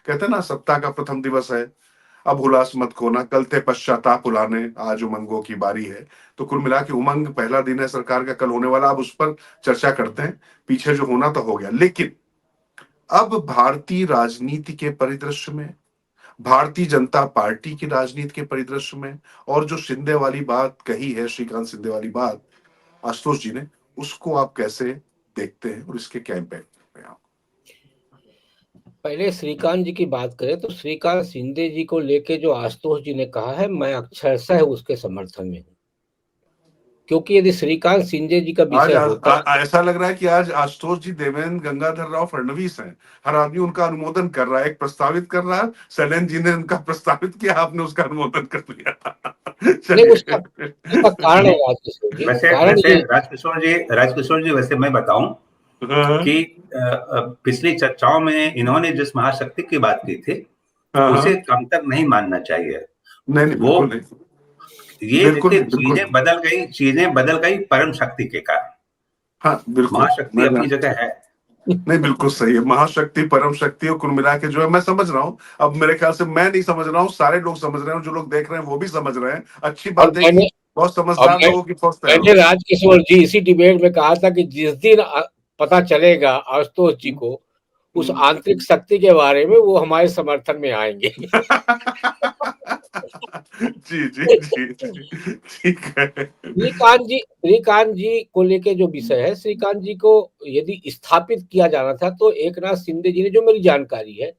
कहते हैं ना, सप्ताह का प्रथम दिवस है, अब हुलास मत खोना, कल थे पश्चाताप उलाने, आज उमंगों की बारी है। तो कुल मिला के उमंग पहला दिन है सरकार का, कल होने वाला, अब उस पर चर्चा करते हैं। पीछे जो होना तो हो गया, लेकिन अब भारतीय राजनीति के परिदृश्य में, भारतीय जनता पार्टी की राजनीति के परिदृश्य में, और जो शिंदे वाली बात कही है, श्रीकांत शिंदे वाली बात आशुतोष जी ने, उसको आप कैसे देखते हैं और इसके क्या इम्पैक्ट हैं आप? पहले श्रीकांत जी की बात करें तो श्रीकांत शिंदे जी को लेके जो आशुतोष जी ने कहा है, मैं अक्षरशः उसके समर्थन में हूँ। क्योंकि यदि श्रीकांत शिंदे जी का आज विषय होता, ऐसा लग रहा है कि आज आशुतोष जी देवेंद्र गंगाधर राव फडणवीस हैं। हर आदमी उनका अनुमोदन कर रहा है, एक प्रस्तावित कर रहा है, शैलेंद्र जी ने उनका प्रस्तावित किया, आपने उसका अनुमोदन कर लिया। नहीं उसका चलिए। उसका कारण है राजकिशोर जी, वैसे कारण वैसे ये राजकिशोर जी वैसे मैं बताऊं हाँ कि पिछली चर्चाओं में इन्होंने जिस महाशक्ति की बात की थी उसे हाँ, कम तक नहीं मानना चाहिए। नहीं नहीं, वो बिल्कुल नहीं, ये बिल्कुल देखिए, नहीं, बिल्कुल चीजें बदल गई परम शक्ति के कारण। हाँ बिल्कुल, महाशक्ति मैं अपनी जगह है। नहीं, बिल्कुल सही है। महाशक्ति, परम शक्ति और कुल मिला के जो है, मैं समझ रहा हूँ। अब मेरे ख्याल से मैं नहीं समझ रहा हूँ, सारे लोग समझ रहे हैं, जो लोग देख रहे हैं वो भी समझ रहे हैं। अच्छी और बात है कि बहुत और समझदार लोगों की फौज तैयार हो मैंने गई। राजकिशोर जी इसी डिबेट में कहा था कि जिस दिन पता चलेगा आशुतोष जी को उस हम्म। आंतरिक शक्ति के बारे में, वो हमारे समर्थन में आएंगे। जी जी जी जी, ठीक है। श्रीकांत जी को लेके जो विषय है, श्रीकांत जी को यदि स्थापित किया जाना था तो एकनाथ शिंदे जी ने, जो मेरी जानकारी है,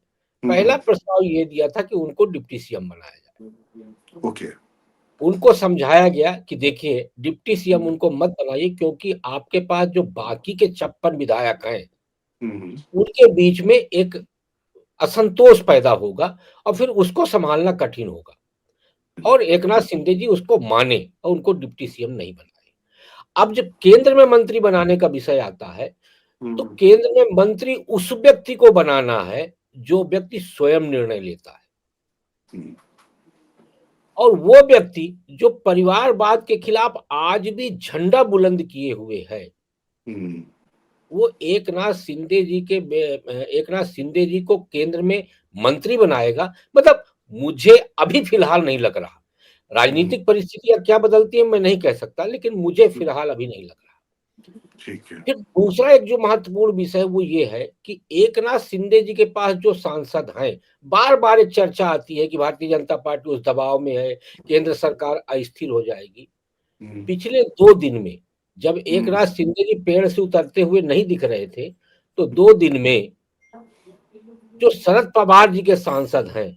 पहला प्रस्ताव ये दिया था कि उनको डिप्टी सीएम बनाया जाए। ओके। उनको समझाया गया कि देखिए, डिप्टी सीएम उनको मत बनाइए, क्योंकि आपके पास जो बाकी के 56 विधायक हैं उनके बीच में एक असंतोष पैदा होगा और फिर उसको संभालना कठिन होगा। और एकनाथ शिंदे जी उसको माने और उनको डिप्टी सीएम नहीं बनाए। अब जब केंद्र में मंत्री बनाने का विषय आता है, तो केंद्र में मंत्री उस व्यक्ति को बनाना है जो व्यक्ति स्वयं निर्णय लेता है, और वो व्यक्ति जो परिवारवाद के खिलाफ आज भी झंडा बुलंद किए हुए है, वो एकनाथ शिंदे जी को केंद्र में मंत्री बनाएगा। मतलब मुझे अभी फिलहाल नहीं लग रहा, राजनीतिक परिस्थितियां क्या बदलती है मैं नहीं कह सकता, लेकिन मुझे फिलहाल अभी नहीं लग रहा। ठीक है। फिर दूसरा एक जो महत्वपूर्ण विषय वो ये है कि एकनाथ शिंदे जी के पास जो सांसद हैं, बार बार एक चर्चा आती है कि भारतीय जनता पार्टी उस दबाव में है, केंद्र सरकार अस्थिर हो जाएगी। पिछले 2 दिन में जब एकनाथ शिंदे जी पेड़ से उतरते हुए नहीं दिख रहे थे, तो 2 दिन में जो शरद पवार जी के सांसद हैं,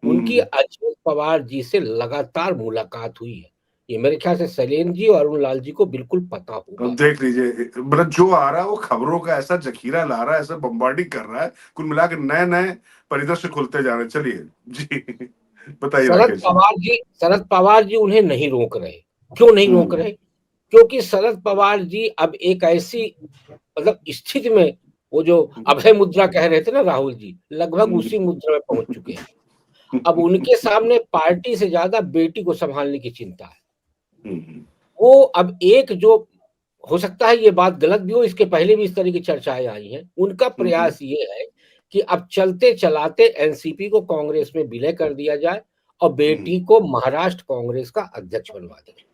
उनकी अजित पवार जी से लगातार मुलाकात हुई है। ये मेरे ख्याल से शैलेंद्र जी और अरुण लाल जी को बिल्कुल पता होगा। अब देख लीजिए, मतलब जो आ रहा है वो खबरों का ऐसा जखीरा ला रहा है, ऐसा बम्बार्डिंग कर रहा है, कुल मिलाकर नए नए परिदृश्य खुलते जा रहे हैं। चलिए जी, बताइए राकेश जी। शरद पवार जी उन्हें नहीं रोक रहे। क्यों नहीं रोक रहे? क्योंकि शरद पवार जी अब एक ऐसी, मतलब स्थिति में, वो जो अभय मुद्रा कह रहे थे ना राहुल जी, लगभग उसी मुद्रा में पहुंच चुके हैं। अब उनके सामने पार्टी से ज्यादा बेटी को संभालने की चिंता है। वो अब एक जो, हो सकता है ये बात गलत भी हो, इसके पहले भी इस तरह की चर्चाएं आई हैं, उनका प्रयास ये है कि अब चलते चलाते एनसीपी को कांग्रेस में विलय कर दिया जाए और बेटी को महाराष्ट्र कांग्रेस का अध्यक्ष बनवा दिया।